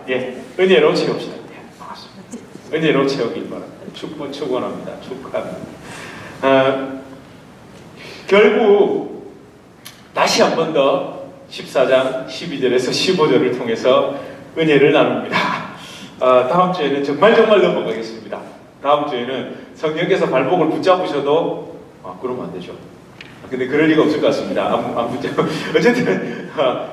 예, 은혜로 채웁시다. 예, 반갑습니다. 은혜로 채우길 바랍니다. 축원합니다. 축하합니다. 결국 다시 한 번 더 14장 12절에서 15절을 통해서 은혜를 나눕니다. 다음 주에는 정말 넘어가겠습니다. 다음 주에는 성령께서 발목을 붙잡으셔도 그러면 안 되죠. 근데 그럴 리가 없을 것 같습니다. 안 붙잡고 어쨌든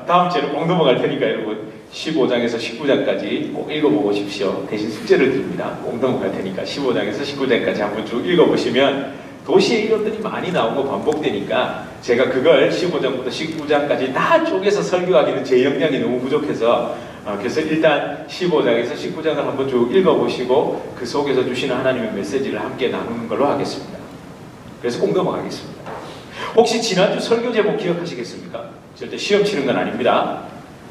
다음 주에는 꼭 넘어갈 테니까 여러분 15장에서 19장까지 꼭 읽어보십시오. 대신 숙제를 드립니다. 꼭 넘어갈 테니까 15장에서 19장까지 한번 쭉 읽어보시면 도시의 이름들이 많이 나오고 반복되니까 제가 그걸 15장부터 19장까지 다 쪼개서 설교하기는 제 역량이 너무 부족해서 그래서 일단 15장에서 19장을 한번 쭉 읽어보시고 그 속에서 주시는 하나님의 메시지를 함께 나누는 걸로 하겠습니다. 그래서 꼭 넘어가겠습니다. 혹시 지난주 설교 제목 기억하시겠습니까? 절대 시험 치는 건 아닙니다.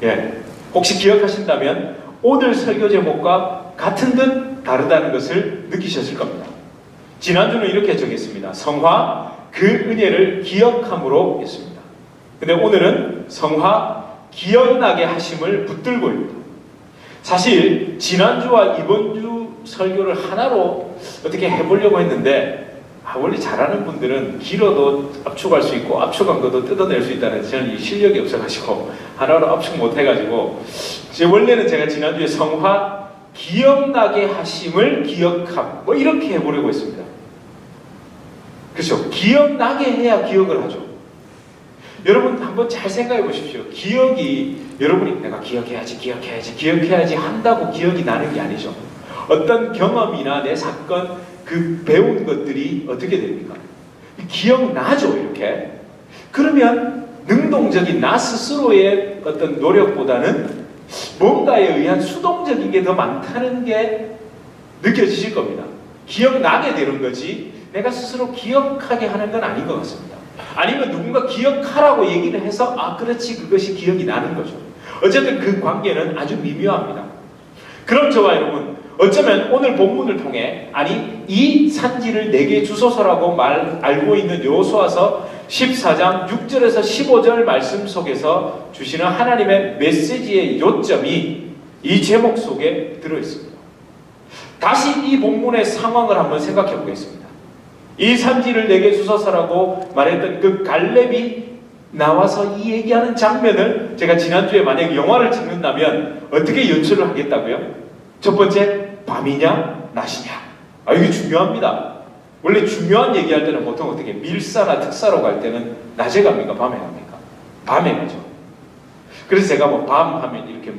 예, 혹시 기억하신다면 오늘 설교 제목과 같은 듯 다르다는 것을 느끼셨을 겁니다. 지난주는 이렇게 정했습니다. 성화, 그 은혜를 기억함으로 했습니다. 근데 오늘은 성화, 기억나게 하심을 붙들고입니다. 사실 지난주와 이번주 설교를 하나로 어떻게 해보려고 했는데 원래 잘하는 분들은 길어도 압축할 수 있고 압축한 것도 뜯어낼 수 있다는 저는 이 실력이 없어가지고 하나로 압축 못해가지고 원래는 제가 지난주에 성화, 기억나게 하심을 기억함 뭐 이렇게 해보려고 했습니다. 그렇죠? 기억나게 해야 기억을 하죠. 여러분 한번 잘 생각해 보십시오. 기억이 여러분이 내가 기억해야지 한다고 기억이 나는 게 아니죠. 어떤 경험이나 내 사건 그 배운 것들이 어떻게 됩니까? 기억나죠 이렇게. 그러면 능동적인 나 스스로의 어떤 노력보다는 뭔가에 의한 수동적인 게 더 많다는 게 느껴지실 겁니다. 기억나게 되는 거지 내가 스스로 기억하게 하는 건 아닌 것 같습니다. 아니면 누군가 기억하라고 얘기를 해서 그렇지 그것이 기억이 나는 거죠. 어쨌든 그 관계는 아주 미묘합니다. 그럼 저와 여러분 어쩌면 오늘 본문을 통해 이 산지를 내게 주소서라고 알고 있는 여호수아서 14장 6절에서 15절 말씀 속에서 주시는 하나님의 메시지의 요점이 이 제목 속에 들어있습니다. 다시 이 본문의 상황을 한번 생각해 보겠습니다. 이 산지를 내게 주소서라고 말했던 그 갈렙이 나와서 이 얘기하는 장면을 제가 지난주에 만약에 영화를 찍는다면 어떻게 연출을 하겠다고요? 첫 번째, 밤이냐 낮이냐. 이게 중요합니다. 원래 중요한 얘기할 때는 보통 어떻게 밀사나 특사로 갈 때는 낮에 갑니까? 밤에 갑니까? 밤에 가죠. 그래서 제가 밤 하면 이렇게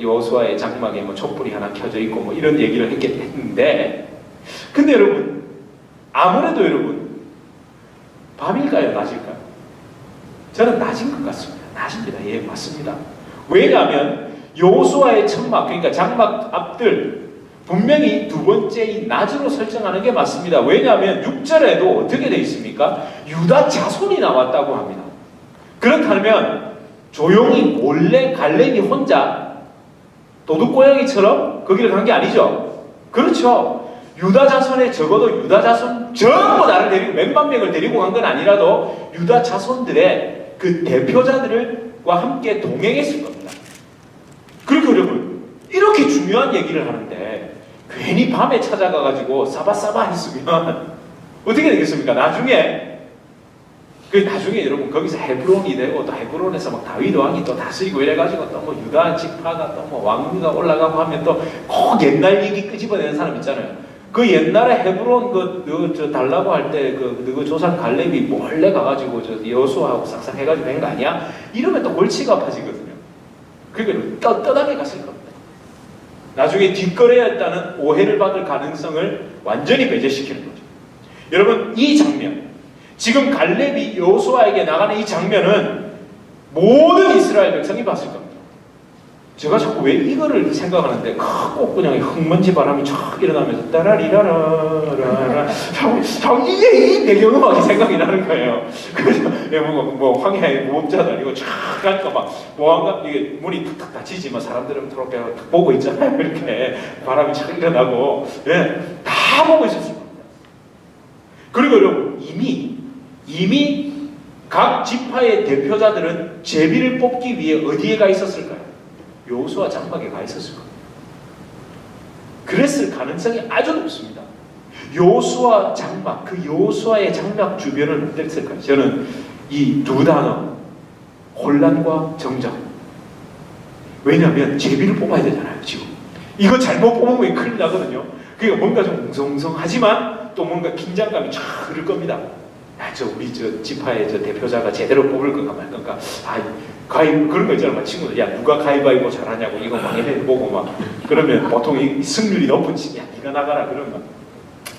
여호수아의 장막에 촛불이 하나 켜져 있고 이런 얘기를 했는데 근데 여러분 아무래도 여러분 밤일까요? 낮일까요? 저는 낮인 것 같습니다. 낮입니다. 예, 맞습니다. 왜냐하면 여호수아의 천막, 그러니까 장막 앞들 분명히 두 번째인 낮으로 설정하는 게 맞습니다. 왜냐하면 6절에도 어떻게 되어 있습니까? 유다 자손이 나왔다고 합니다. 그렇다면 조용히 몰래 갈렙이 혼자 도둑고양이처럼 거기를 간 게 아니죠. 그렇죠. 유다 자손에 적어도 유다 자손 전부 나를 데리고 몇만 명을 데리고 간 건 아니라도 유다 자손들의 그 대표자들과 함께 동행했을 겁니다. 그리고 여러분 이렇게 중요한 얘기를 하는데 괜히 밤에 찾아가가지고 싸바싸바 했으면 어떻게 되겠습니까? 나중에 여러분 거기서 헤브론이 되고 또 헤브론에서 다윗 왕이 또 다스리고 이래가지고 또 유다 지파가 또 왕위가 올라가고 하면 또 꼭 옛날 얘기 끄집어내는 사람 있잖아요. 그 옛날에 헤브론 달라고 할 때 그 조상 갈렙이 몰래 가가지고 여호수아하고 싹싹 해가지고 된 거 아니야? 이러면 또 골치가 아파지거든요. 그러니까 떳떳하게 갔을 겁니다. 나중에 뒷거래였다는 오해를 받을 가능성을 완전히 배제시키는 거죠. 여러분 이 장면 지금 갈렙이 여호수아에게 나가는 이 장면은 모든 이스라엘 백성이 봤을 겁니다. 제가 자꾸 왜 이거를 생각하는데 꼭 그냥 흙먼지 바람이 촥 일어나면서 따라리라라라라 이게 이 배경음악이 생각이 나는 거예요. 그래서 황야의 모험자도 아니고 촥 가니까 모함가 이게 문이 탁탁 닫히지만 사람들은 서로 보고 있잖아요. 이렇게 바람이 촥 일어나고 다 보고 있었을 겁니다. 그리고 여러분 각 지파의 대표자들은 제비를 뽑기 위해 어디에 가 있었을까요? 여호수아 장막에 가 있었을 겁니다. 그랬을 가능성이 아주 높습니다. 여호수아 장막, 그 여호수아의 장막 주변은 어땠을까요? 저는 이 두 단어, 혼란과 정적. 왜냐하면 제비를 뽑아야 되잖아요, 지금. 이거 잘못 뽑으면 큰일 나거든요. 그러니까 뭔가 좀 웅성웅성하지만 또 뭔가 긴장감이 쫙 흐를 겁니다. 야, 우리 지파의 대표자가 제대로 뽑을 건가 말 건가. 그런 거 있잖아. 친구들, 야, 누가 가위바위보 잘하냐고 이거 막 해보고 막. 그러면 보통 이 승률이 높은 친구, 야, 네가 나가라. 그런 거.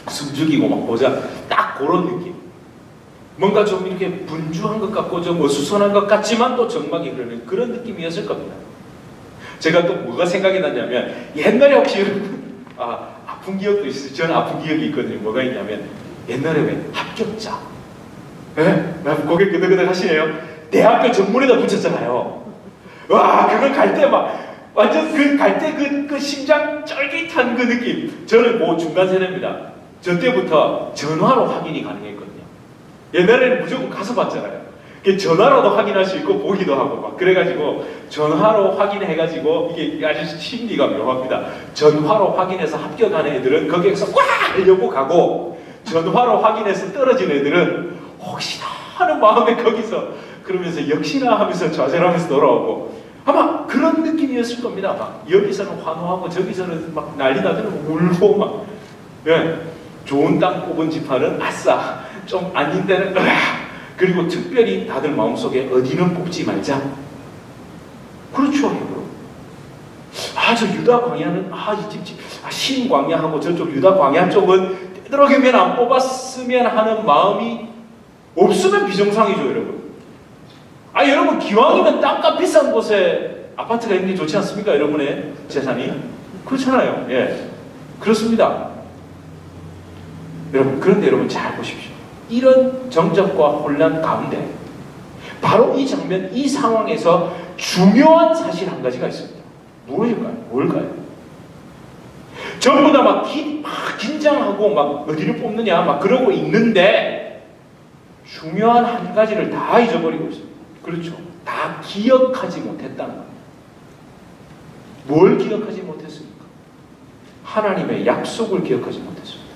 숨죽이고 막 보자. 딱 그런 느낌. 뭔가 좀 이렇게 분주한 것 같고 좀 어수선한 것 같지만 또 정막이 흐르는 그런 느낌이었을 겁니다. 제가 또 뭐가 생각이 나냐면, 옛날에 혹시 여러분, 아픈 기억도 있어요. 저는 아픈 기억이 있거든요. 뭐가 있냐면, 옛날에 왜 합격자. 예? 고개 끄덕끄덕 하시네요. 대학교 전문에다 붙였잖아요. 와, 그거 갈 때 막, 완전 갈 때 그 심장 쫄깃한 그 느낌. 저는 뭐 중간 세대입니다. 저 때부터 전화로 확인이 가능했거든요. 옛날에는 무조건 가서 봤잖아요. 전화로도 확인할 수 있고 보기도 하고 막 그래가지고 전화로 확인해가지고 이게 아주 심리가 묘합니다. 전화로 확인해서 합격하는 애들은 거기에서 와! 하려고 가고 전화로 확인해서 떨어진 애들은 혹시나 하는 마음에 거기서 그러면서 역시나 하면서 좌절하면서 돌아오고 아마 그런 느낌이었을 겁니다. 막 여기서는 환호하고 저기서는 막 난리 나더니 울고 막 좋은 땅 뽑은 지파는 아싸 좀 아닌 데는 그리고 특별히 다들 마음속에 어디는 뽑지 말자. 그렇죠. 저 유다 광야는 신 광야하고 저쪽 유다 광야 쪽은 되도록이면 안 뽑았으면 하는 마음이 없으면 비정상이죠, 여러분. 여러분 기왕이면 땅값 비싼 곳에 아파트가 있는 게 좋지 않습니까? 여러분의 재산이 그렇잖아요. 예, 그렇습니다. 여러분, 그런데 여러분 잘 보십시오. 이런 정적과 혼란 가운데 바로 이 장면, 이 상황에서 중요한 사실 한 가지가 있습니다. 뭘까요? 전부 다 막 긴장하고 막 어디를 뽑느냐 막 그러고 있는데 중요한 한 가지를 다 잊어버리고 있습니다. 그렇죠. 다 기억하지 못했다는 겁니다. 뭘 기억하지 못했습니까? 하나님의 약속을 기억하지 못했습니다.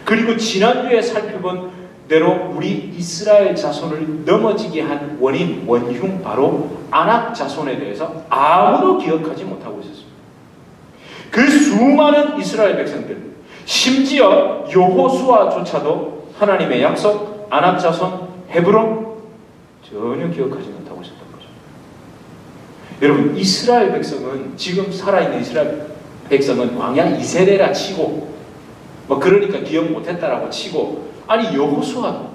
그리고 지난주에 살펴본 대로 우리 이스라엘 자손을 넘어지게 한 원흉 바로 아낙 자손에 대해서 아무도 기억하지 못하고 있었습니다. 그 수많은 이스라엘 백성들, 심지어 여호수아조차도 하나님의 약속, 아낙 자손, 헤브론 전혀 기억하지 못하고 있었던 거죠. 여러분, 이스라엘 백성은 지금 살아있는 이스라엘 백성은 광야 2세대라 치고 그러니까 기억 못했다라고 치고 여호수아도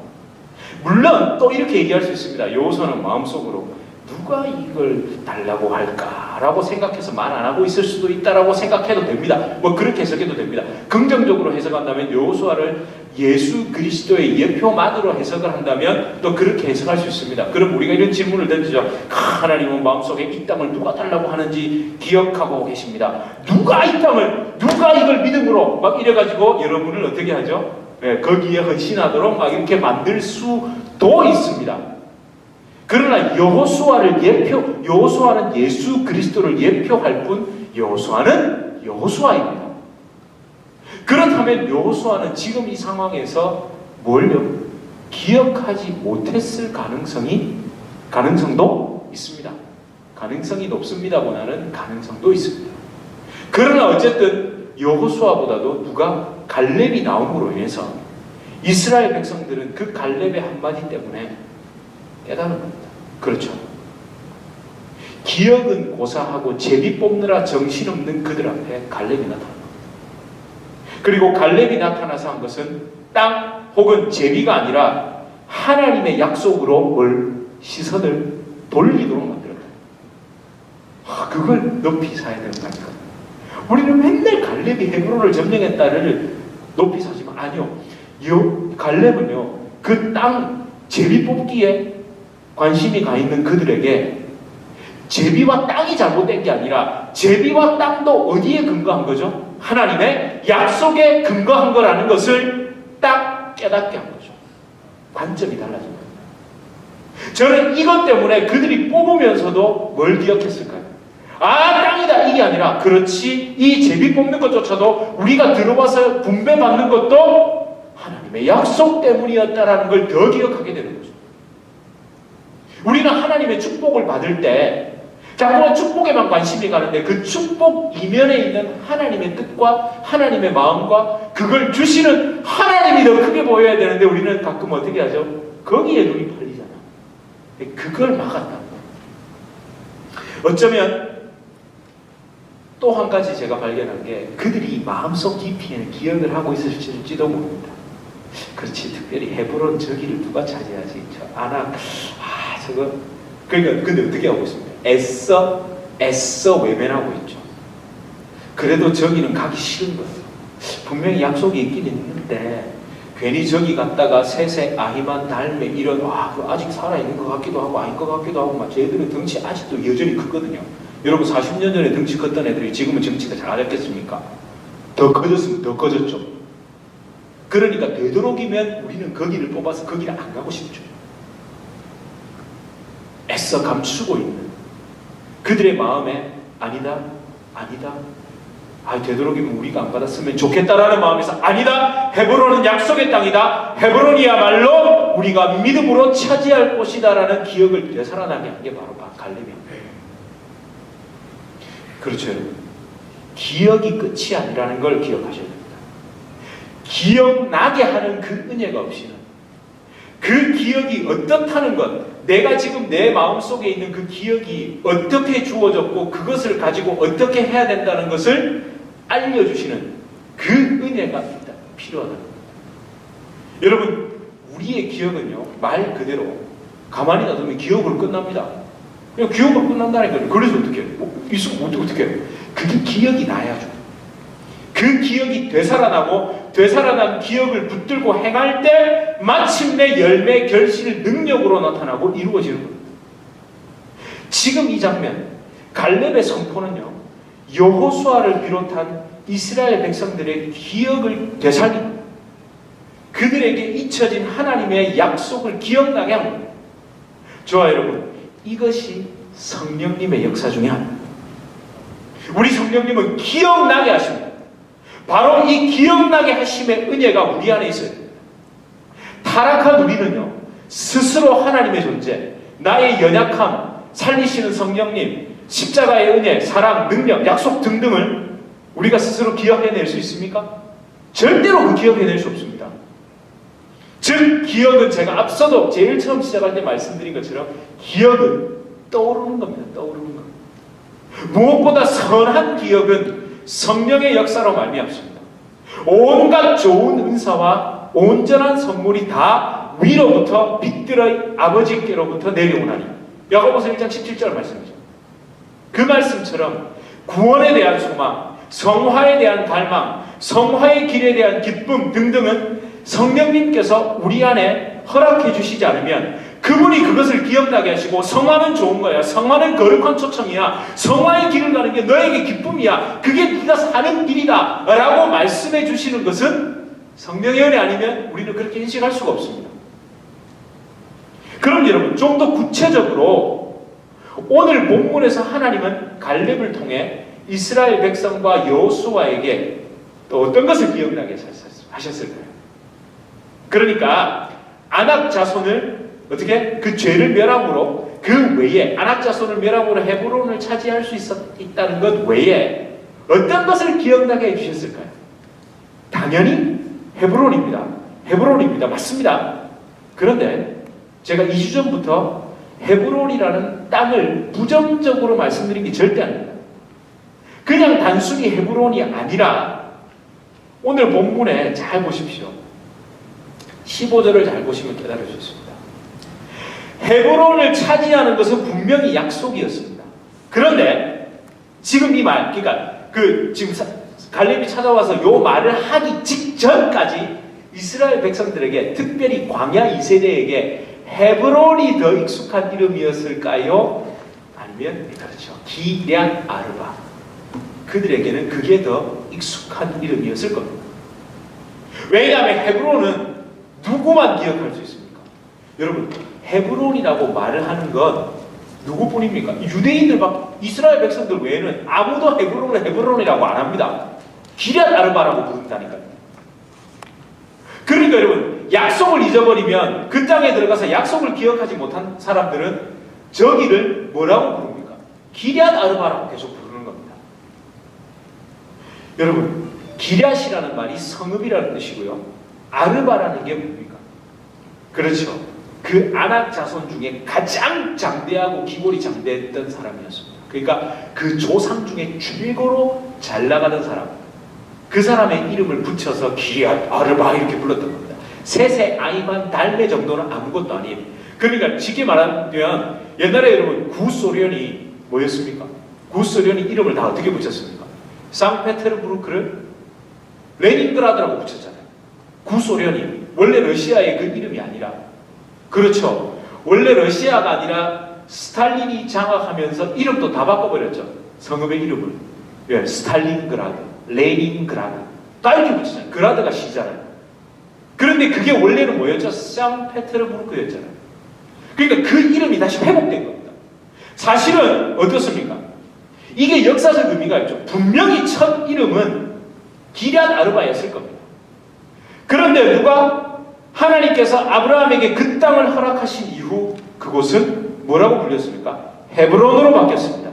물론 또 이렇게 얘기할 수 있습니다. 여호수아는 마음속으로 누가 이걸 달라고 할까라고 생각해서 말 안 하고 있을 수도 있다라고 생각해도 됩니다. 그렇게 해석해도 됩니다. 긍정적으로 해석한다면 여호수아를 예수 그리스도의 예표만으로 해석을 한다면 또 그렇게 해석할 수 있습니다. 그럼 우리가 이런 질문을 던지죠. 하나님은 마음속에 이 땅을 누가 달라고 하는지 기억하고 계십니다. 누가 이걸 믿음으로 막 이래가지고 여러분을 어떻게 하죠? 거기에 헌신하도록 막 이렇게 만들 수도 있습니다. 그러나 여호수아는 예수 그리스도를 예표할 뿐 여호수아는 여호수아입니다. 그렇다면 여호수아는 지금 이 상황에서 뭘요? 기억하지 못했을 가능성도 있습니다. 가능성이 높습니다보다는 가능성도 있습니다. 그러나 어쨌든 여호수아보다도 누가 갈렙이 나옴으로 인해서 이스라엘 백성들은 그 갈렙의 한마디 때문에 깨달은 겁니다. 그렇죠. 기억은 고사하고 제비 뽑느라 정신없는 그들 앞에 갈렙이 나타납니다. 그리고 갈렙이 나타나서 한 것은 땅 혹은 제비가 아니라 하나님의 약속으로 시선을 돌리도록 만들었다. 그걸 높이 사야 되는 거 아닙니까? 우리는 맨날 갈렙이 헤브론을 점령했다를 높이 사지만 아니요. 갈렙은요, 그 땅 제비 뽑기에 관심이 가 있는 그들에게 제비와 땅이 잘못된 게 아니라 제비와 땅도 어디에 근거한 거죠? 하나님의 약속에 근거한 거라는 것을 딱 깨닫게 한 거죠. 관점이 달라진 거예요. 저는 이것 때문에 그들이 뽑으면서도 뭘 기억했을까요? 땅이다 이게 아니라 그렇지 이 제비 뽑는 것조차도 우리가 들어와서 분배받는 것도 하나님의 약속 때문이었다라는 걸 더 기억하게 되는 거죠. 우리는 하나님의 축복을 받을 때 자꾸만 축복에만 관심이 가는데 그 축복 이면에 있는 하나님의 뜻과 하나님의 마음과 그걸 주시는 하나님이 더 크게 보여야 되는데 우리는 가끔 어떻게 하죠? 거기에 눈이 팔리잖아. 그걸 막았다고. 어쩌면 또 한 가지 제가 발견한 게 그들이 마음속 깊이에는 기억을 하고 있을지도 모릅니다. 그렇지, 특별히 헤브론 저기를 누가 차지하지? 저 아낙, 저거. 그러니까 근데 어떻게 하고 있습니까? 애써 외면하고 있죠. 그래도 저기는 가기 싫은 거예요. 분명히 약속이 있긴 있는데 괜히 저기 갔다가 세세 아히만 달메 이런 아직 살아있는 것 같기도 하고 아닌 것 같기도 하고 막 쟤들은 덩치 아직도 여전히 크거든요. 여러분 40년 전에 덩치 컸던 애들이 지금은 덩치가 작아졌겠습니까? 더 커졌으면 더 커졌죠. 그러니까 되도록이면 우리는 거기를 뽑아서 거기를 안 가고 싶죠. 애써 감추고 있는 그들의 마음에 아니다. 되도록이면 우리가 안 받았으면 좋겠다라는 마음에서 아니다. 헤브론은 약속의 땅이다. 헤브론이야말로 우리가 믿음으로 차지할 곳이다라는 기억을 되살아나게 한 게 바로 갈렙이에요. 그렇죠, 여러분. 기억이 끝이 아니라는 걸 기억하셔야 됩니다. 기억나게 하는 그 은혜가 없이는 그 기억이 어떻다는 것, 내가 지금 내 마음속에 있는 그 기억이 어떻게 주어졌고 그것을 가지고 어떻게 해야 된다는 것을 알려주시는 그 은혜가 일단 필요하다는 겁니다. 여러분, 우리의 기억은요, 말 그대로 가만히 놔두면 기억으로 끝납니다. 그냥 기억으로 끝난다니까요. 그래서 어떻게 해요? 있으면 어떻게 해요? 그게 기억이 나야죠. 그 기억이 되살아나고 되살아난 기억을 붙들고 행할 때 마침내 열매, 결실, 능력으로 나타나고 이루어지는 겁니다. 지금 이 장면, 갈렙의 선포는요, 여호수아를 비롯한 이스라엘 백성들의 기억을 되살립니다. 그들에게 잊혀진 하나님의 약속을 기억나게 합니다. 저와 여러분, 이것이 성령님의 역사 중에 하나입니다. 우리 성령님은 기억나게 하십니다. 바로 이 기억나게 하심의 은혜가 우리 안에 있어야 됩니다. 타락한 우리는요, 스스로 하나님의 존재, 나의 연약함, 살리시는 성령님, 십자가의 은혜, 사랑, 능력, 약속 등등을 우리가 스스로 기억해낼 수 있습니까? 절대로 그 기억해낼 수 없습니다. 즉, 기억은 제가 앞서도 제일 처음 시작할 때 말씀드린 것처럼 기억은 떠오르는 겁니다. 떠오르는 겁니다. 무엇보다 선한 기억은 성령의 역사로 말미암습니다. 온갖 좋은 은사와 온전한 선물이 다 위로부터 빛들의 아버지께로부터 내려오나니. 야고보서 1장 17절 말씀이죠. 그 말씀처럼 구원에 대한 소망, 성화에 대한 갈망, 성화의 길에 대한 기쁨 등등은 성령님께서 우리 안에 허락해 주시지 않으면 그분이 그것을 기억나게 하시고, 성화는 좋은 거야, 성화는 거룩한 초청이야, 성화의 길을 가는 게 너에게 기쁨이야, 그게 네가 사는 길이다 라고 말씀해 주시는 것은 성령의 은혜 아니면 우리는 그렇게 인식할 수가 없습니다. 그럼 여러분, 좀 더 구체적으로 오늘 본문에서 하나님은 갈렙을 통해 이스라엘 백성과 여호수아에게 또 어떤 것을 기억나게 하셨을까요? 그러니까 아낙 자손을 어떻게 그 죄를 멸함으로, 그 외에 아낙 자손을 멸함으로 헤브론을 차지할 수 있다는 것 외에 어떤 것을 기억나게 해주셨을까요? 당연히 헤브론입니다. 맞습니다. 그런데 제가 2주 전부터 헤브론이라는 땅을 부정적으로 말씀드린 게 절대 아닙니다. 그냥 단순히 헤브론이 아니라 오늘 본문에 잘 보십시오. 15절을 잘 보시면 깨달을 수 있습니다. 헤브론을 차지하는 것은 분명히 약속이었습니다. 그런데 지금 이 말, 그러니까 지금 갈렙이 찾아와서 요 말을 하기 직전까지 이스라엘 백성들에게, 특별히 광야 2세대에게 헤브론이 더 익숙한 이름이었을까요? 아니면 그렇죠, 기럇 아르바, 그들에게는 그게 더 익숙한 이름이었을 겁니다. 왜냐하면 헤브론은 누구만 기억할 수 있습니까? 여러분, 헤브론이라고 말을 하는 건 누구뿐입니까? 유대인들밖에 이스라엘 백성들 외에는 아무도 헤브론을 헤브론이라고 안 합니다. 기럇 아르바라고 부른다니까요. 그러니까 여러분, 약속을 잊어버리면 그 땅에 들어가서 약속을 기억하지 못한 사람들은 저기를 뭐라고 부릅니까? 기럇 아르바라고 계속 부르는 겁니다. 여러분, 기럇이라는 말이 성읍이라는 뜻이고요. 아르바라는 게 뭡니까? 그렇죠. 그 아낙 자손 중에 가장 장대하고 기골이 장대했던 사람이었습니다. 그러니까 그 조상 중에 최고로 잘 나가던 사람, 그 사람의 이름을 붙여서 기럇 아르바 이렇게 불렀던 겁니다. 셋의 아이만 달매 정도는 아무것도 아니에요. 그러니까 쉽게 말하면 옛날에 여러분 구소련이 뭐였습니까? 구소련이 이름을 다 어떻게 붙였습니까? 상페테르부르크를 레닌그라드라고 붙였잖아요. 구소련이 원래 러시아의 그 이름이 아니라, 그렇죠, 원래 러시아가 아니라 스탈린이 장악하면서 이름도 다 바꿔버렸죠. 성읍의 이름을. 예, 스탈린그라드, 레닌그라드 다 이렇게 붙였잖아요. 그라드가 시잖아요. 그런데 그게 원래는 뭐였죠? 상페테르부르크였잖아요. 그러니까 그 이름이 다시 회복된 겁니다. 사실은 어떻습니까? 이게 역사적 의미가 있죠. 분명히 첫 이름은 기럇 아르바였을 겁니다. 그런데 누가 하나님께서 아브라함에게 그 땅을 허락하신 이후 그곳은 뭐라고 불렸습니까? 헤브론으로 바뀌었습니다.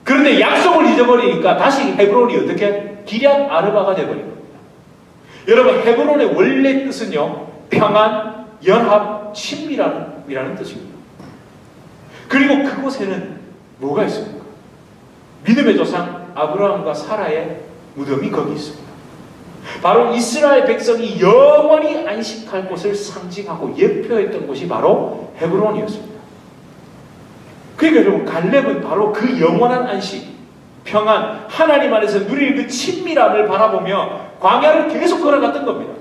그런데 약속을 잊어버리니까 다시 헤브론이 어떻게? 기럇 아르바가 되어버린 겁니다. 여러분, 헤브론의 원래 뜻은요, 평안, 연합, 친밀함이라는 뜻입니다. 그리고 그곳에는 뭐가 있습니까? 믿음의 조상 아브라함과 사라의 무덤이 거기 있습니다. 바로 이스라엘 백성이 영원히 안식할 곳을 상징하고 예표했던 곳이 바로 헤브론이었습니다. 그러니까 여러분, 갈렙은 바로 그 영원한 안식, 평안, 하나님 안에서 누릴 그 친밀함을 바라보며 광야를 계속 걸어갔던 겁니다.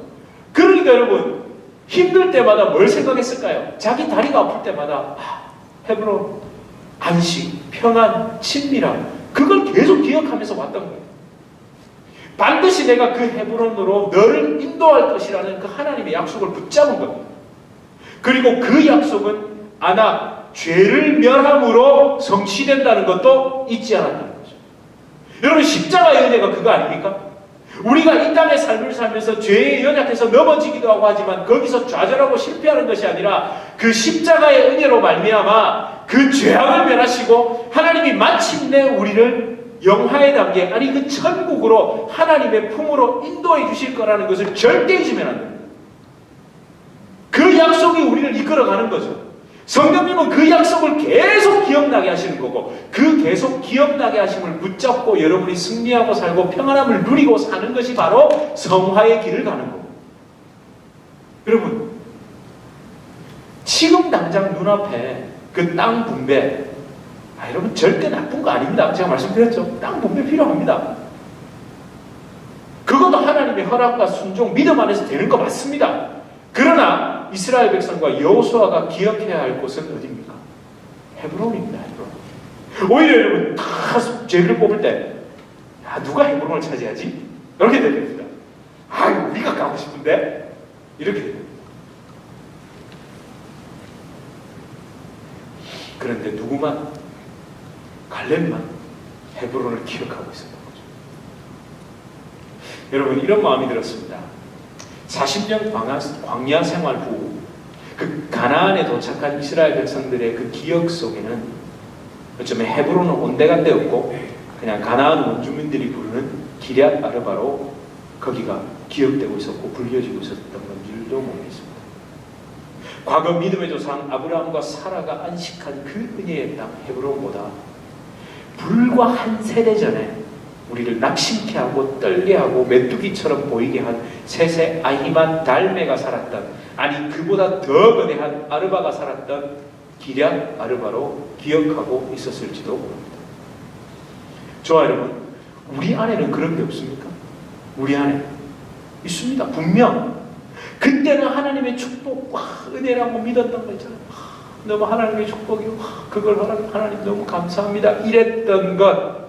그러니까 여러분, 힘들 때마다 뭘 생각했을까요? 자기 다리가 아플 때마다 헤브론, 안식, 평안, 친밀함, 그걸 계속 기억하면서 왔던 거예요. 반드시 내가 그 헤브론으로 너를 인도할 것이라는 그 하나님의 약속을 붙잡은 겁니다. 그리고 그 약속은 아낙, 죄를 멸함으로 성취된다는 것도 잊지 않았다는 거죠. 여러분, 십자가의 은혜가 그거 아닙니까? 우리가 이 땅의 삶을 살면서 죄에 연약해서 넘어지기도 하고 하지만 거기서 좌절하고 실패하는 것이 아니라 그 십자가의 은혜로 말미암아 그 죄악을 멸하시고 하나님이 마침내 우리를 영화의 단계, 아니 그 천국으로 하나님의 품으로 인도해 주실 거라는 것을 절대 잊으면 안 됩니다. 그 약속이 우리를 이끌어가는 거죠. 성령님은 그 약속을 계속 기억나게 하시는 거고, 그 계속 기억나게 하심을 붙잡고 여러분이 승리하고 살고 평안함을 누리고 사는 것이 바로 성화의 길을 가는 거고. 여러분, 지금 당장 눈앞에 그 땅 분배, 여러분 절대 나쁜 거 아닙니다. 제가 말씀드렸죠. 땅 분배 필요합니다. 그것도 하나님의 허락과 순종, 믿음 안에서 되는 거 맞습니다. 그러나 이스라엘 백성과 여호수아가 기억해야 할 곳은 어디입니까? 헤브론입니다. 헤브론. 오히려 여러분 다 죄를 뽑을 때 누가 헤브론을 차지하지? 이렇게 됩니다. 우리가 가고 싶은데? 이렇게 됩니다. 그런데 누구만? 갈렙만 헤브론을 기억하고 있었던 거죠. 여러분, 이런 마음이 들었습니다. 40년 광야 생활 후 그 가나안에 도착한 이스라엘 백성들의 그 기억 속에는 어쩌면 헤브론은 온데간데 없고 그냥 가나안 원주민들이 부르는 기럇 아르바로 거기가 기억되고 있었고 불려지고 있었던 건지도 모르겠습니다. 과거 믿음의 조상 아브라함과 사라가 안식한 그 은혜의 땅 헤브론보다 불과 한 세대 전에 우리를 낙심케 하고 떨게 하고 메뚜기처럼 보이게 한 셋의 아히만 달메가 살았던, 아니 그보다 더 거대한 아르바가 살았던 기럇 아르바로 기억하고 있었을지도 모릅니다. 저와 여러분, 우리 안에는 그런 게 없습니까? 우리 안에 있습니다. 분명 그때는 하나님의 축복과 은혜라고 믿었던 거 있잖아요. 너무 하나님의 축복이고 그걸 하나님 너무 감사합니다 이랬던 것.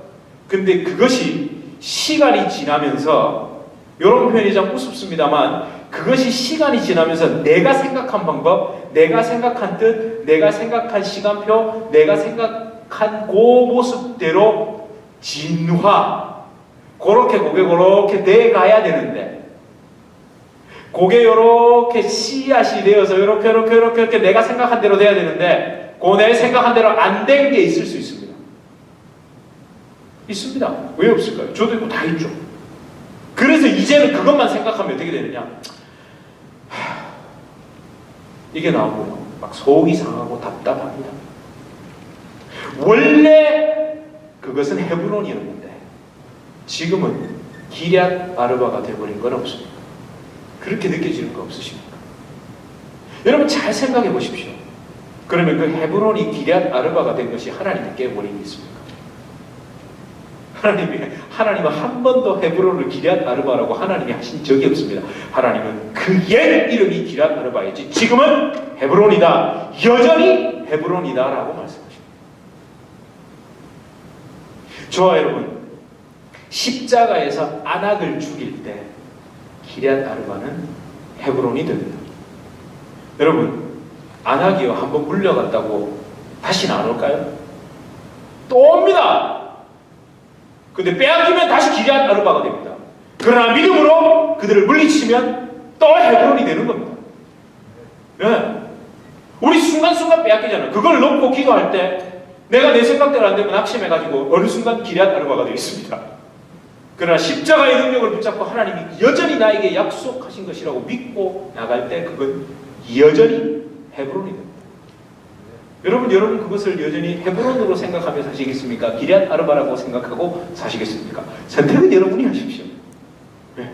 근데 그것이 시간이 지나면서, 이런 표현이 좀 우습습니다만, 그것이 시간이 지나면서 내가 생각한 방법, 내가 생각한 뜻, 내가 생각한 시간표, 내가 생각한 약한 그 모습대로 진화, 그렇게 돼가야 되는데, 그게 요렇게 씨앗이 되어서 요렇게 내가 생각한 대로 돼야 되는데, 그 내 생각한 대로 안 된 게 있을 수 있습니다. 있습니다. 왜 없을까요? 저도 있고 다 있죠. 그래서 이제는 그것만 생각하면 어떻게 되느냐? 이게 나오고요. 막 속이 상하고 답답합니다. 원래 그것은 헤브론이었는데 지금은 기럇 아르바가 되어버린 건 없습니까? 그렇게 느껴지는 거 없으십니까? 여러분 잘 생각해 보십시오. 그러면 그 헤브론이 기럇 아르바가 된 것이 하나님의 깨버림이 있습니까? 하나님은 한 번도 헤브론을 기럇 아르바라고 하나님이 하신 적이 없습니다. 하나님은 그 옛 이름이 기럇 아르바였지 지금은 헤브론이다, 여전히 헤브론이다라고 말씀하십니다. 저와 여러분, 십자가에서 안악을 죽일 때 기럇 아르바는 헤브론이 됩니다. 여러분, 안악이요 한번 물려갔다고 다시는 안 올까요? 또 옵니다. 근데 빼앗기면 다시 기럇 아르바가 됩니다. 그러나 믿음으로 그들을 물리치면 또 헤브론이 되는 겁니다. 네. 우리 순간순간 빼앗기잖아요. 그걸 놓고 기도할 때 내가 내 생각대로 안 되면 낙심해가지고 어느 순간 기럇 아르바가 되어 있습니다. 그러나 십자가의 능력을 붙잡고 하나님이 여전히 나에게 약속하신 것이라고 믿고 나갈 때 그건 여전히 헤브론이 됩니다. 여러분 그것을 여전히 헤브론으로 생각하며 사시겠습니까? 기럇 아르바라고 생각하고 사시겠습니까? 선택은 여러분이 하십시오. 네.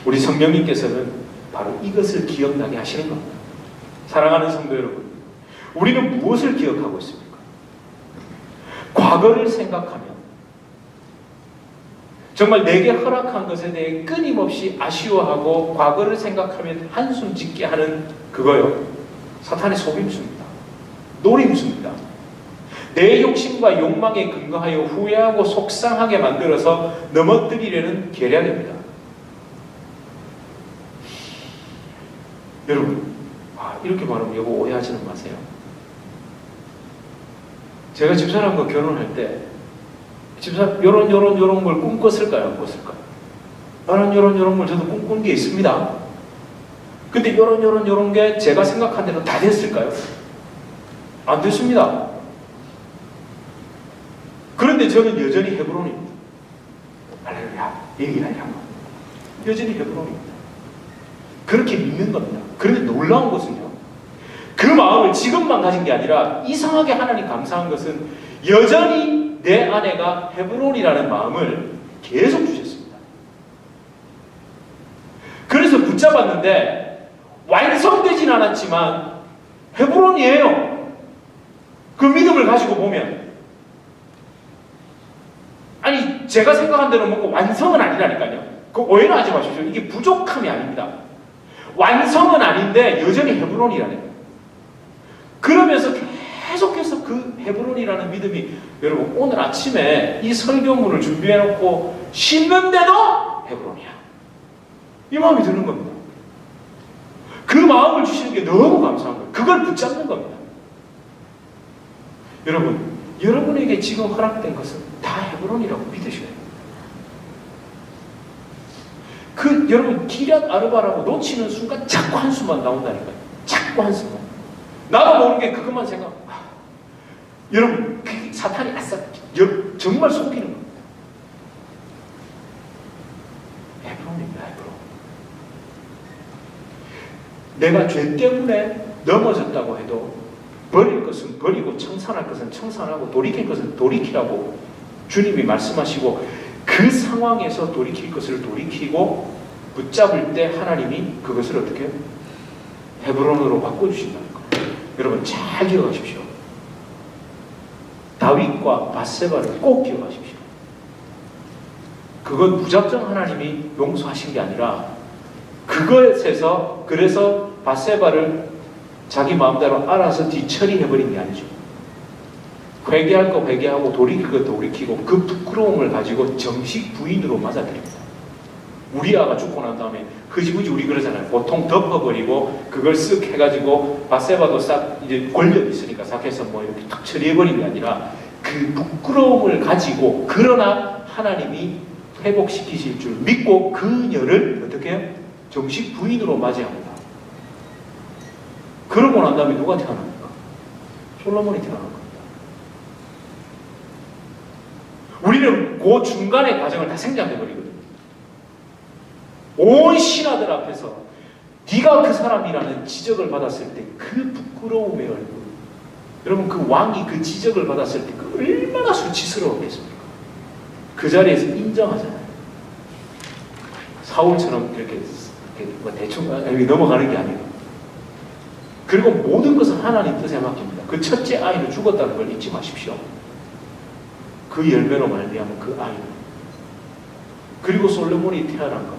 우리 성령님께서는 바로 이것을 기억나게 하시는 겁니다. 사랑하는 성도 여러분, 우리는 무엇을 기억하고 있습니까? 과거를 생각하면 정말 내게 허락한 것에 대해 끊임없이 아쉬워하고 과거를 생각하면 한숨 짓게 하는 그거요, 사탄의 속임수입니다. 노림수입니다. 내 욕심과 욕망에 근거하여 후회하고 속상하게 만들어서 넘어뜨리려는 계략입니다. 여러분, 이렇게 말하면 여보 오해하지는 마세요. 제가 집사람과 결혼할 때 집사람 요런 걸 꿈꿨을까요? 안 꿨을까요? 나는 요런 걸 저도 꿈꾼 게 있습니다. 근데 요런 게 제가 생각한 대로 다 됐을까요? 안 됐습니다. 그런데 저는 여전히 헤브론입니다. 할렐루야, 얘기하려고. 여전히 헤브론입니다. 그렇게 믿는 겁니다. 그런데 놀라운 것은요, 그 마음을 지금만 가진 게 아니라 이상하게 하나님 감사한 것은 여전히 내 아내가 헤브론이라는 마음을 계속 주셨습니다. 그래서 붙잡았는데 완성되진 않았지만 헤브론이에요. 그 믿음을 가지고 보면. 아니 제가 생각한 대로 먹고 완성은 아니라니까요. 그 오해는 하지 마십시오. 이게 부족함이 아닙니다. 완성은 아닌데 여전히 헤브론이라는 거예요. 그러면서 계속해서 그 헤브론이라는 믿음이, 여러분 오늘 아침에 이 설교문을 준비해놓고 씻는데도 헤브론이야, 이 마음이 드는 겁니다. 그 마음을 주시는 게 너무 감사한 거예요. 그걸 붙잡는 겁니다. 여러분, 여러분에게 지금 허락된 것은 다 헤브론이라고 믿으셔야 돼요. 여러분 기럇 아르바라고 놓치는 순간 자꾸 한숨만 나온다니까요. 자꾸 한숨만. 나도 모르게 그것만 생각. 여러분 사탄이 정말 속이는 겁니다. 헤브론입니다. 헤브론. 내가 죄 때문에 넘어졌다고 해도 버릴 것은 버리고 청산할 것은 청산하고 돌이킬 것은 돌이키라고 주님이 말씀하시고, 그 상황에서 돌이킬 것을 돌이키고 붙잡을 때 하나님이 그것을 어떻게 해요? 헤브론으로 바꿔주신다는 거예요. 여러분 잘 기억하십시오. 다윗과 밧세바를 꼭 기억하십시오. 그건 무작정 하나님이 용서하신 게 아니라 그것에서, 그래서 밧세바를 자기 마음대로 알아서 뒤처리해버린 게 아니죠. 회개할 거 회개하고 돌이킬 거 돌이키고 그 부끄러움을 가지고 정식 부인으로 맞아들입니다. 우리아가 죽고 난 다음에 흐지부지 우리 그러잖아요. 보통 덮어버리고 그걸 쓱 해가지고 바세바도 싹 이제 권력 있으니까 싹 해서 뭐 이렇게 탁 처리해버린 게 아니라 그 부끄러움을 가지고 그러나 하나님이 회복시키실 줄 믿고 그녀를 어떻게 해요? 정식 부인으로 맞이합니다. 그러고 난 다음에 누가 태어납니까? 솔로몬이 태어난 겁니다. 우리는 그 중간의 과정을 다 생략해버리거든요. 온 신하들 앞에서 네가 그 사람이라는 지적을 받았을 때 그 부끄러움의 얼굴, 여러분 그 왕이 그 지적을 받았을 때 그 얼마나 수치스러웠겠습니까? 그 자리에서 인정하잖아요. 사울처럼 이렇게 뭐 대충 넘어가는 게 아니에요. 그리고 모든 것은 하나님 뜻에 맡깁니다. 그 첫째 아이는 죽었다는 걸 잊지 마십시오. 그 열매로 말미암은 그 아이는. 그리고 솔로몬이 태어난 것.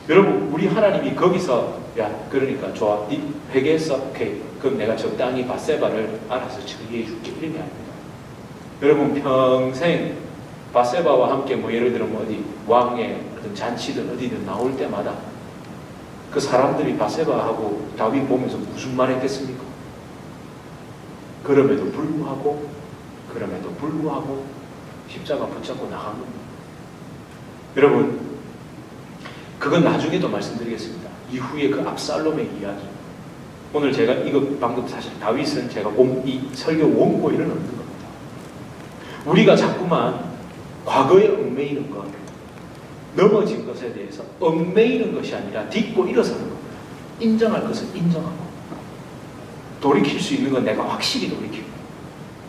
여러분 우리 하나님이 거기서 야 그러니까 좋아 네 회개했어? 오케이 그럼 내가 적당히 바세바를 알아서 처리해 줄게 이런 게 아닙니다. 여러분 평생 바세바와 함께 뭐 예를 들어 뭐 어디 왕의 어떤 잔치든 어디든 나올 때마다 그 사람들이 바세바하고 다윗 보면서 무슨 말 했겠습니까? 그럼에도 불구하고 십자가 붙잡고 나간 겁니다. 여러분 그건 나중에도 말씀드리겠습니다. 이후에 그 압살롬의 이야기. 오늘 제가 이거 방금 사실 다윗은 제가 이 설교 원고에는 없는 겁니다. 우리가 자꾸만 과거에 얽매이는 것, 넘어진 것에 대해서 얽매이는 것이 아니라 딛고 일어서는 겁니다. 인정할 것은 인정하고 돌이킬 수 있는 건 내가 확실히 돌이키고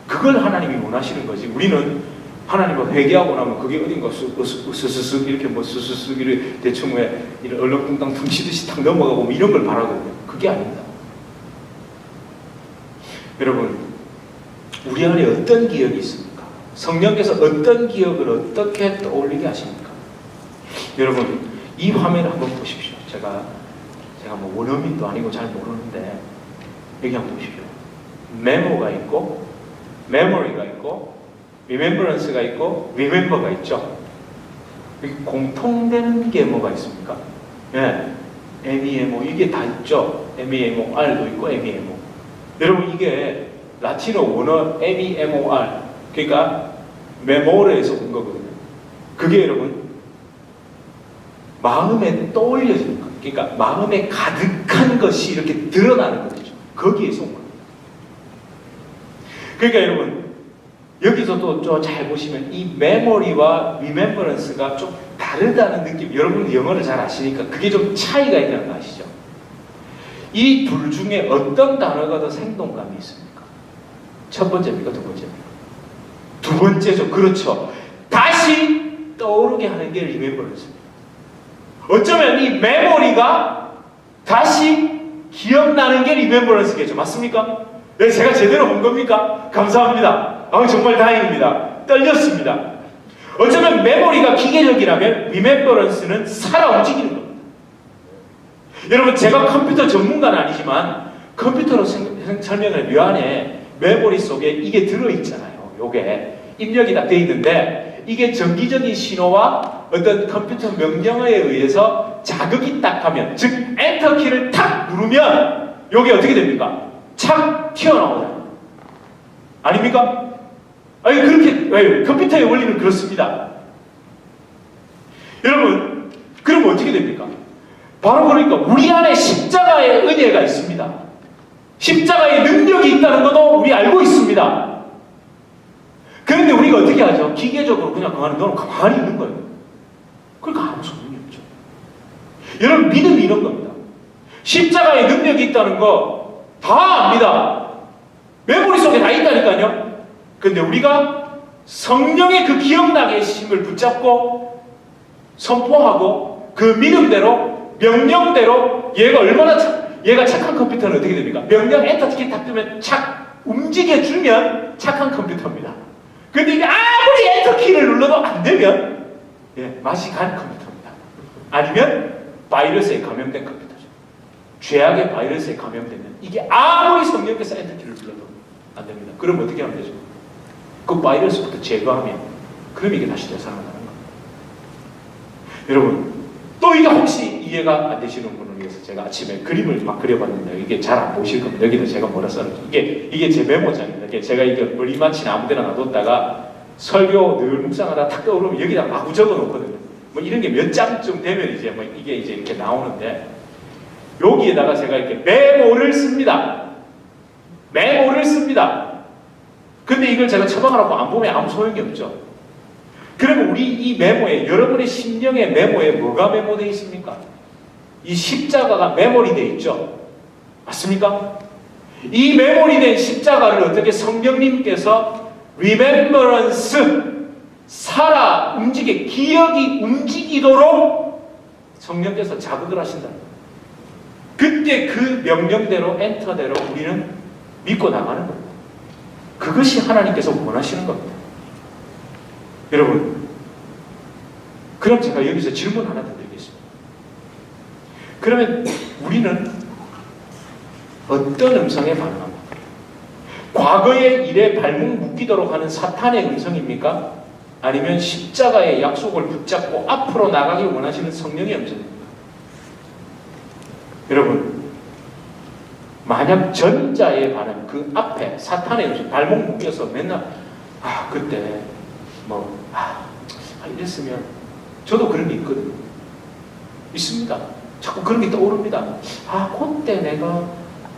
그걸 하나님이 원하시는 거지. 우리는 하나님을 회개하고 나면 그게 어딘가 스스스 이렇게 뭐 스스스 이렇게 대충 왜 이런 얼렁뚱땅 퉁치듯이 탁 넘어가고 뭐 이런 걸 바라거든요. 그게 아닙니다. 여러분 우리 안에 어떤 기억이 있습니까? 성령께서 어떤 기억을 어떻게 떠올리게 하십니까? 여러분 이 화면을 한번 보십시오. 제가 뭐 원어민도 아니고 잘 모르는데 여기 한번 보십시오. 메모가 있고 메모리가 있고 리멤버런스가 있고 리멤버가 있죠. 여기 공통되는 게 뭐가 있습니까? 예, MEMO 이게 다 있죠. MEMO R도 있고 MEMO. 여러분 이게 라틴어 원어 MEMOR 그러니까 메모르에서 온 거거든요. 그게 여러분 마음에 떠올려지는 것, 그러니까 마음에 가득한 것이 이렇게 드러나는 거죠. 거기에서 온 겁니다. 그러니까 여러분 여기서 또 잘 보시면 이 메모리와 리멤버런스가 좀 다르다는 느낌. 여러분 영어를 잘 아시니까 그게 좀 차이가 있다는 거 아시죠? 이 둘 중에 어떤 단어가 더 생동감이 있습니까? 첫 번째입니까? 두 번째입니까? 두 번째죠. 그렇죠. 다시 떠오르게 하는 게 리멤버런스입니다. 어쩌면 이 메모리가 다시 기억나는 게 리멤버런스겠죠. 맞습니까? 네, 제가 제대로 본 겁니까? 감사합니다. 정말 다행입니다. 떨렸습니다. 어쩌면 메모리가 기계적이라면 리멤버런스는 살아 움직이는 겁니다. 여러분 제가 컴퓨터 전문가는 아니지만 컴퓨터로 설명을 요 안에 메모리 속에 이게 들어있잖아요. 요게 입력이 다 되어 있는데 이게 정기적인 신호와 어떤 컴퓨터 명령어에 의해서 자극이 딱 하면 즉 엔터키를 탁 누르면 요게 어떻게 됩니까? 착 튀어나오잖아요. 아닙니까? 아니 그렇게 컴퓨터의 원리는 그렇습니다. 여러분 그럼 어떻게 됩니까? 바로 그러니까 우리 안에 십자가의 은혜가 있습니다. 십자가의 능력이 있다는 것도 우리 알고 있습니다. 그런데 우리가 어떻게 하죠? 기계적으로 그냥 너는 가만히 있는 거예요. 그러니까 아무 소용이 없죠. 여러분 믿음이 이런 겁니다. 십자가의 능력이 있다는 거 다 압니다. 메모리 속에 다 있다니까요. 근데 우리가 성령의 그 기억나게 힘을 붙잡고 선포하고 그 믿음대로 명령대로 얘가 착한 컴퓨터는 어떻게 됩니까? 명령 엔터키 딱 뜨면 착 움직여주면 착한 컴퓨터입니다. 근데 이게 아무리 엔터키를 눌러도 안 되면 맛이 간 컴퓨터입니다. 아니면 바이러스에 감염된 컴퓨터죠. 죄악의 바이러스에 감염되면 이게 아무리 성령께서 엔터키를 눌러도 안 됩니다. 그럼 어떻게 하면 되죠? 그 바이러스부터 제거하면 그럼 이게 다시 되살아나는 겁니다. 여러분, 또 이게 혹시 이해가 안 되시는 분을 위해서 제가 아침에 그림을 막 그려봤는데 이게 잘 안 보실 겁니다. 여기도 제가 뭐라 썼는지 이게 제 메모장입니다. 제가 이게 머리맡이나 아무데나 놔뒀다가 설교 늘 묵상하다 탁 떠오르면 여기다 마구 적어놓거든요. 뭐 이런 게 몇 장쯤 되면 이제 뭐 이게 이제 이렇게 나오는데 여기에다가 제가 이렇게 메모를 씁니다. 메모를 씁니다. 근데 이걸 제가 처방하라고 안 보면 아무 소용이 없죠. 그러면 우리 이 메모에, 여러분의 심령의 메모에 뭐가 메모되어 있습니까? 이 십자가가 메모리 되어 있죠. 맞습니까? 이 메모리 된 십자가를 어떻게 성령님께서 remembrance, 살아 움직여, 기억이 움직이도록 성령께서 자극을 하신다. 그때 그 명령대로, 엔터대로 우리는 믿고 나가는 겁니다. 그것이 하나님께서 원하시는 겁니다. 여러분, 그럼 제가 여기서 질문 하나 드리겠습니다. 그러면 우리는 어떤 음성에 반응합니까? 과거의 일에 발목 묶이도록 하는 사탄의 음성입니까? 아니면 십자가의 약속을 붙잡고 앞으로 나가길 원하시는 성령의 음성입니까? 여러분, 만약 전자의 반응, 그 앞에 사탄의 음성, 발목 묶여서 맨날 그때 이랬으면 저도 그런 게 있거든요. 있습니다. 자꾸 그런 게 떠오릅니다. 그때 내가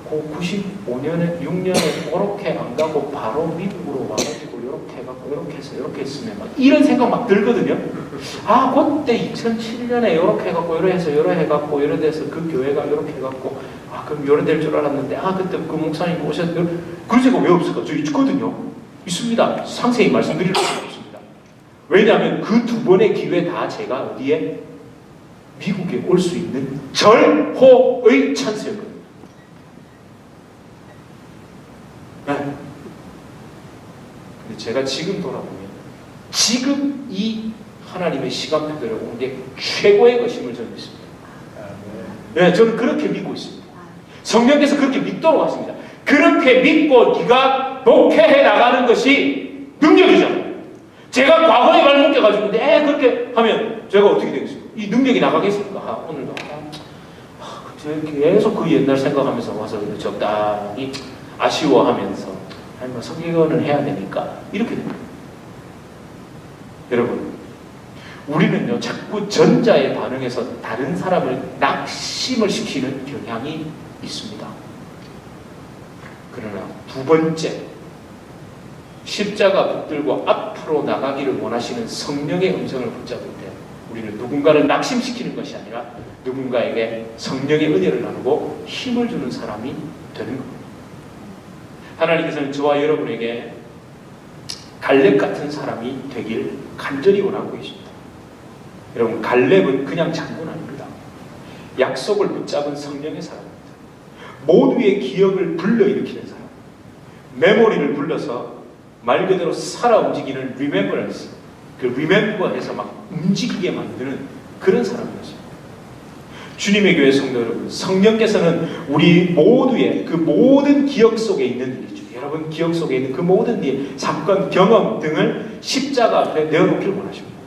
95년에 6년에 그렇게 안 가고 바로 미국으로 와가지고 이렇게 해갖고 이렇게 해서 이렇게 했으면 막 이런 생각 막 들거든요. 그때 2007년에 이렇게 해갖고 이래 해서 이래 해갖고 이래 돼서 그 교회가 이렇게 해갖고 그럼 이래 될 줄 알았는데 그때 그 목사님 오셨 그런 생각 왜 없을까? 저 있거든요. 있습니다. 상세히 말씀드릴 수 없습니다. 왜냐하면 그 두 번의 기회 다 제가 어디에? 미국에 올 수 있는 절호의 찬스였거든요. 네. 근데 제가 지금 돌아보면 지금 이 하나님의 시간표대로 온 게 최고의 것임을 저는 믿습니다. 네, 저는 그렇게 믿고 있습니다. 성령께서 그렇게 믿도록 하십니다. 그렇게 믿고 네가 목회해 나가는 것이 능력이잖아요. 제가 과거에 발목해가지고 그렇게 하면 제가 어떻게 되겠습니까? 이 능력이 나가겠습니까? 오늘도 계속 그 옛날 생각하면서 와서 적당히 아쉬워하면서 성경을 해야 되니까 이렇게 됩니다. 여러분, 우리는요 자꾸 전자에 반응해서 다른 사람을 낙심을 시키는 경향이 있습니다. 그러나 두 번째, 십자가 붙들고 앞으로 나가기를 원하시는 성령의 음성을 붙잡을 때 우리는 누군가를 낙심시키는 것이 아니라 누군가에게 성령의 은혜를 나누고 힘을 주는 사람이 되는 겁니다. 하나님께서는 저와 여러분에게 갈렙 같은 사람이 되길 간절히 원하고 계십니다. 여러분, 갈렙은 그냥 장군 아닙니다. 약속을 붙잡은 성령의 사람입니다. 모두의 기억을 불러일으키는 사람, 메모리를 불러서 말 그대로 살아 움직이는 remembrance, 그 remember해서 막 움직이게 만드는 그런 사람이었습니다. 주님의 교회 성도 여러분, 성령께서는 우리 모두의 그 모든 기억 속에 있는 일이죠. 여러분 기억 속에 있는 그 모든 일, 사건, 경험 등을 십자가 앞에 내어놓기를 원하십니다.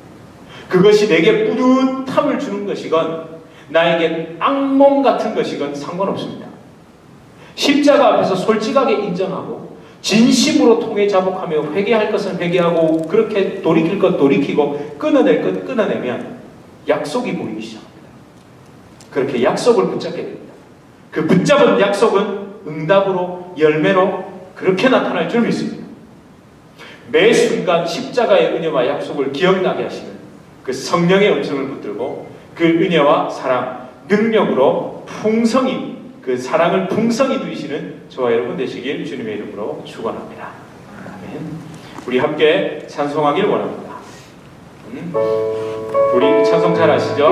그것이 내게 뿌듯함을 주는 것이건 나에게 악몽 같은 것이건 상관없습니다. 십자가 앞에서 솔직하게 인정하고 진심으로 통해 자복하며 회개할 것은 회개하고 그렇게 돌이킬 것 돌이키고 끊어낼 것 끊어내면 약속이 보이기 시작합니다. 그렇게 약속을 붙잡게 됩니다. 그 붙잡은 약속은 응답으로 열매로 그렇게 나타날 줄 믿습니다. 매 순간 십자가의 은혜와 약속을 기억나게 하시는 그 성령의 음성을 붙들고 그 은혜와 사랑, 능력으로 풍성히 그 사랑을 풍성히 누리시는 저와 여러분 되시길 주님의 이름으로 축원합니다. 아멘. 우리 함께 찬송하길 원합니다. 우리 찬송 잘 아시죠?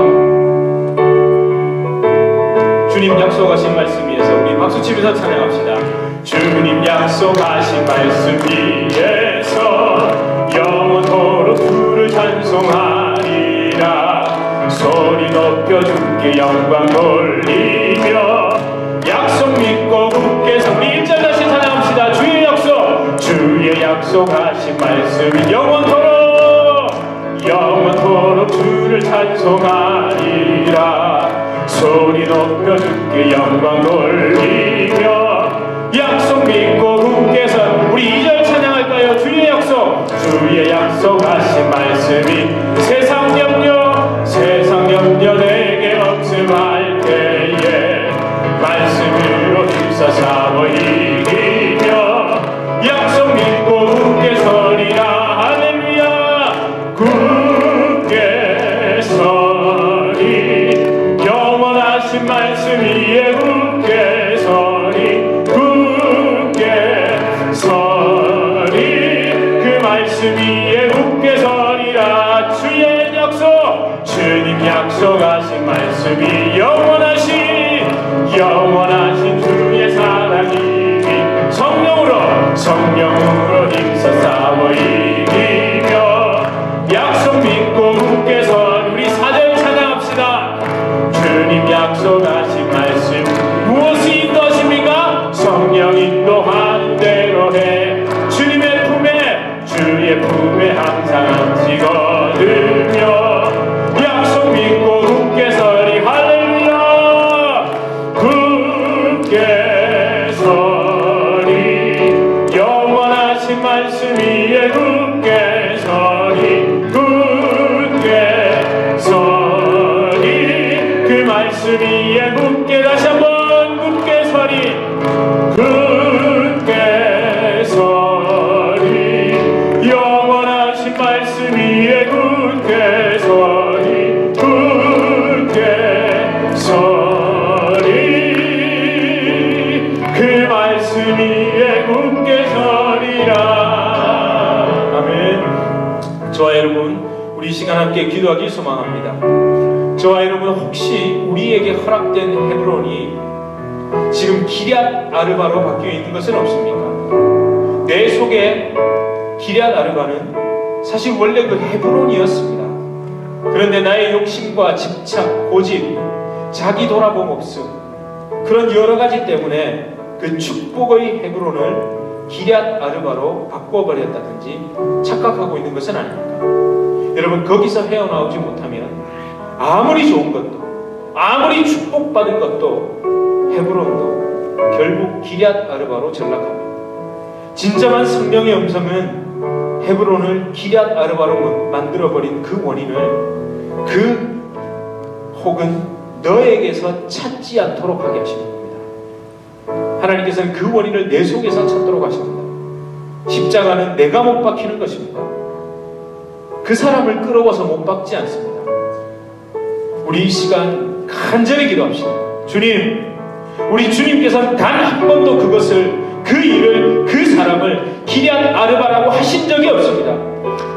주님 약속하신 말씀 위에서 우리 박수치면서 찬양합시다. 주님 약속하신 말씀 위에서 영원토록 주를 찬송하리라. 소리 높여 주께 영광 돌리며 약속 믿고 굳게 서 우리 1절 다시 찬양합시다. 주의 약속, 주의 약속하신 말씀이 영원토록 주를 주를 찬송하리라. 소리 높여 주께 영광 돌리며 약속 믿고 굳게 선. 우리 2절 찬양할까요? 주의 약속, 주의 약속하신 말씀이 세상 염려 내게 없음할 때에 말씀으로 힘써 싸워 이기며 약속 믿고 굳게 서리라. 할렐루야. 굳게 서리. 영원하신 말씀 위에 굳게 서리. 굳게 서리. 그 말씀 위에 굳게 서리라. 주의 약속, 주님 약속하신 말씀이 영원하신 주의 사랑이 성령으로 힘써 싸워 이기며 약속 믿고 굳게 선. 우리 4절 찬양합시다. 주님 약속하신 말씀 무엇이 인도하십니까? 성령 인도하는 대로 해. 주의 품에 항상 안지 거두며 약속 믿고 굳게 서리. 할렐루야. 굳게 서리. 영원하신 말씀 위에 굳게 서리. 굳게 서리. 그 말씀 위에 굳게, 다시 한번 굳게 서리. 굳게 서리. 영원하신 말씀 위에 굳게 서리. 굳게 서리. 그 말씀 위에 굳게 서리라. 아멘. 저와 여러분, 우리 시간 함께 기도하길 소망합니다. 저와 여러분, 혹시 우리에게 허락된 헤브론이 지금 기럇 아르바로 바뀌어 있는 것은 없습니까? 내 속에 기럇 아르바는 사실 원래 그 헤브론이었습니다. 그런데 나의 욕심과 집착, 고집, 자기 돌아봄 없음, 그런 여러 가지 때문에 그 축복의 헤브론을 기럇 아르바로 바꿔버렸다든지 착각하고 있는 것은 아닙니까? 여러분, 거기서 헤어나오지 못하면 아무리 좋은 것도, 아무리 축복받은 것도, 헤브론도 결국 기럇 아르바로 전락합니다. 진정한 성령의 음성은 헤브론을 기럇 아르바로 만들어버린 그 원인을 혹은 너에게서 찾지 않도록 하게 하시는 겁니다. 하나님께서는 그 원인을 내 속에서 찾도록 하십니다. 십자가는 내가 못 박히는 것입니다. 그 사람을 끌어와서 못 박지 않습니다. 우리 이 시간 간절히 기도합시다. 주님, 우리 주님께서는 단 한 번도 그 일을, 그 사람을 기럇 아르바라고 하신 적이 없습니다.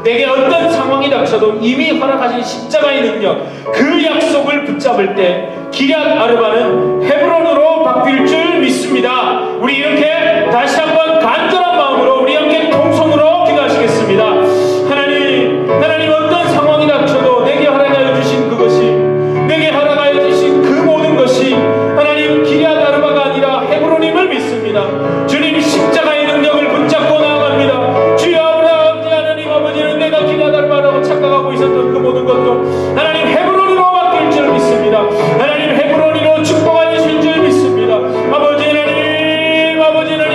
내게 어떤 상황이 닥쳐도 이미 허락하신 십자가의 능력, 그 약속을 붙잡을 때 기럇 아르바는 헤브론으로 바뀔 줄 믿습니다. 우리 이렇게 다시 한번 간절한 마음으로 우리 함께 통성으로 기도하시겠습니다. 하나님 어떤 상황이 닥쳐도 내게 허락하여 주신 그것이, 내게 허락하여 주신 그 모든 것이 하나님 기럇 아르바가 아니라 헤브론임을 믿습니다. 주님, 십자가의 능력을 붙잡고 나아갑니다. 주여 아버지 하나님, 아버지는 내가 기럇 아르바라고 착각하고 있었던 그 모든 것도 하나님 헤브론으로 바뀔 줄 믿습니다. 하나님 헤브론으로 축복하여 주신 줄 믿습니다. 아버지 하나님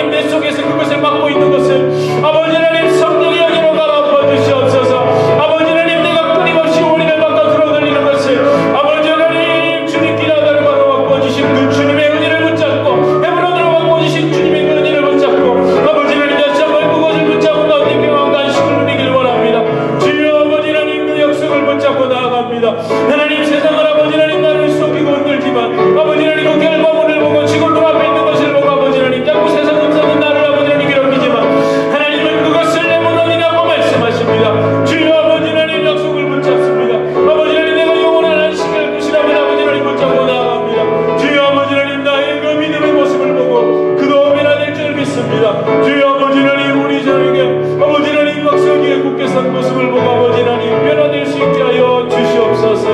내 속에서 그것을 막고 있는 것을 아버지 하나님 성령의 영으로 갈아엎어 주시옵소서. 아버지 하나님, 내가 끊임없이 원인을 바꿔 들어들리는 것을 아버지 하나님, 주님 기럇 아르바로 바꿔주신 그 주님의 은혜를 붙잡고, 헤브론으로 바꿔주신 주님의 은혜를 붙잡고, 아버지 하나님 다시 한번 그것을 붙잡고 가운데 평안 간식을 누리길 원합니다. 주여 아버지 하나님, 그 약속을 붙잡고 나아갑니다. 하나님, 세상은 아버지 하나님 나를 속이고 흔들지만 아버지 하나님 그 결과물을 보고 지금 눈앞에 있는 것을 보고 아버지 하나님 자꾸 세상 음성은 나를 아버지 하나님 괴롭히지만 하나님은 그것을 내 문헌이라고 말씀하십니다. 주여 아버지 하나님 약속을 붙잡습니다. 아버지 하나님, 내가 영원한 안식을 구시라면 아버지 하나님 붙잡고 나아갑니다. 주여 아버지 하나님, 나의 그 믿음의 모습을 보고 그도 변화될 줄 믿습니다. 주여 아버지 하나님, 우리 저녁에 아버지 하나님 약속에 굳게 선 모습을 보고 아버지 하나님 변화될 수 있게 하여 주시옵소서.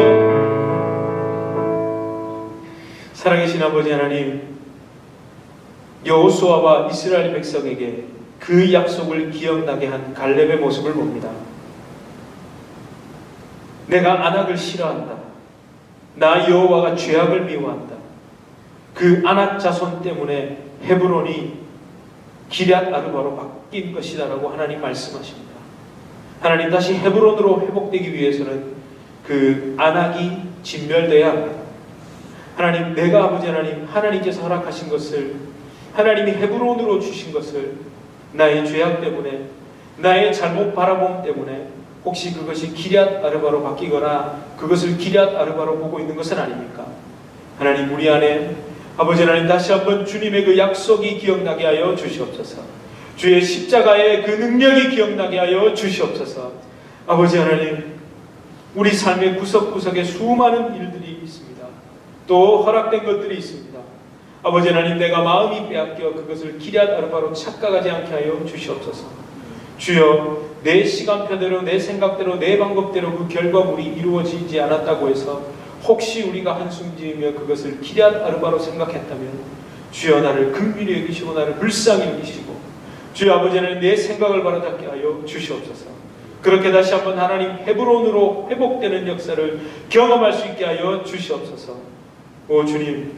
사랑하신 아버지 하나님, 여호수아와 이스라엘 백성에게 그 약속을 기억나게 한 갈렙의 모습을 봅니다. 내가 안악을 싫어한다. 나 여호와가 죄악을 미워한다. 그 안악 자손 때문에 헤브론이 기럇 아르바로 바뀐 것이다라고 하나님 말씀하십니다. 하나님 다시 헤브론으로 회복되기 위해서는 그 안악이 진멸되어야 합니다. 하나님, 내가 아버지 하나님, 하나님께서 허락하신 것을, 하나님이 헤브론으로 주신 것을 나의 죄악 때문에, 나의 잘못 바라봄 때문에 혹시 그것이 기럇 아르바로 바뀌거나 그것을 기럇 아르바로 보고 있는 것은 아닙니까? 하나님, 우리 안에 아버지 하나님 다시 한번 주님의 그 약속이 기억나게 하여 주시옵소서. 주의 십자가의 그 능력이 기억나게 하여 주시옵소서. 아버지 하나님, 우리 삶의 구석구석에 수많은 일들이 있습니다. 또 허락된 것들이 있습니다. 아버지 하나님, 내가 마음이 빼앗겨 그것을 기럇 아르바로 착각하지 않게 하여 주시옵소서. 주여, 내 시간표대로, 내 생각대로, 내 방법대로 그 결과물이 이루어지지 않았다고 해서 혹시 우리가 한숨 지으며 그것을 기럇 아르바로 생각했다면 주여, 나를 긍휼히 여기시고 나를 불쌍히 여기시고 주여 아버지 하나님, 내 생각을 바로잡게 하여 주시옵소서. 그렇게 다시 한번 하나님 헤브론으로 회복되는 역사를 경험할 수 있게 하여 주시옵소서. 오 주님,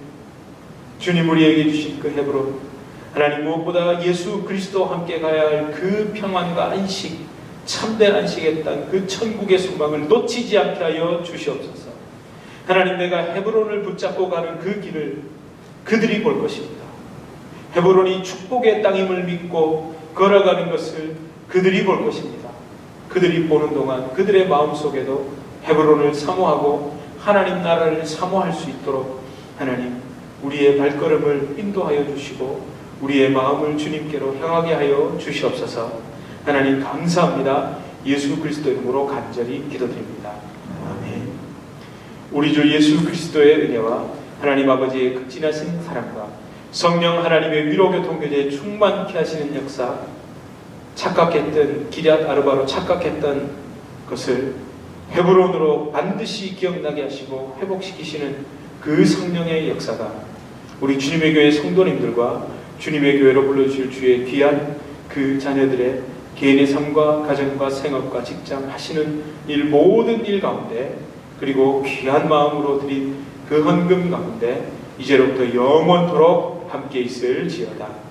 주님 우리에게 주신 그 헤브론, 하나님 무엇보다 예수 그리스도와 함께 가야 할 그 평안과 안식, 참된 안식의 땅, 그 천국의 소망을 놓치지 않게 하여 주시옵소서. 하나님, 내가 헤브론을 붙잡고 가는 그 길을 그들이 볼 것입니다. 헤브론이 축복의 땅임을 믿고 걸어가는 것을 그들이 볼 것입니다. 그들이 보는 동안 그들의 마음속에도 헤브론을 사모하고 하나님 나라를 사모할 수 있도록 하나님 우리의 발걸음을 인도하여 주시고 우리의 마음을 주님께로 향하게 하여 주시옵소서. 하나님 감사합니다. 예수 그리스도 이름으로 간절히 기도드립니다. 아멘. 우리 주 예수 그리스도의 은혜와 하나님 아버지의 극진하신 사랑과 성령 하나님의 위로교통교제에 충만케 하시는 역사, 착각했던 기럇 아르바로 착각했던 것을 헤브론으로 반드시 기억나게 하시고 회복시키시는 그 성령의 역사가 우리 주님의 교회 성도님들과 주님의 교회로 불러주실 주의 귀한 그 자녀들의 개인의 삶과 가정과 생업과 직장 하시는 일 모든 일 가운데 그리고 귀한 마음으로 드린 그 헌금 가운데 이제로부터 영원토록 함께 있을지어다.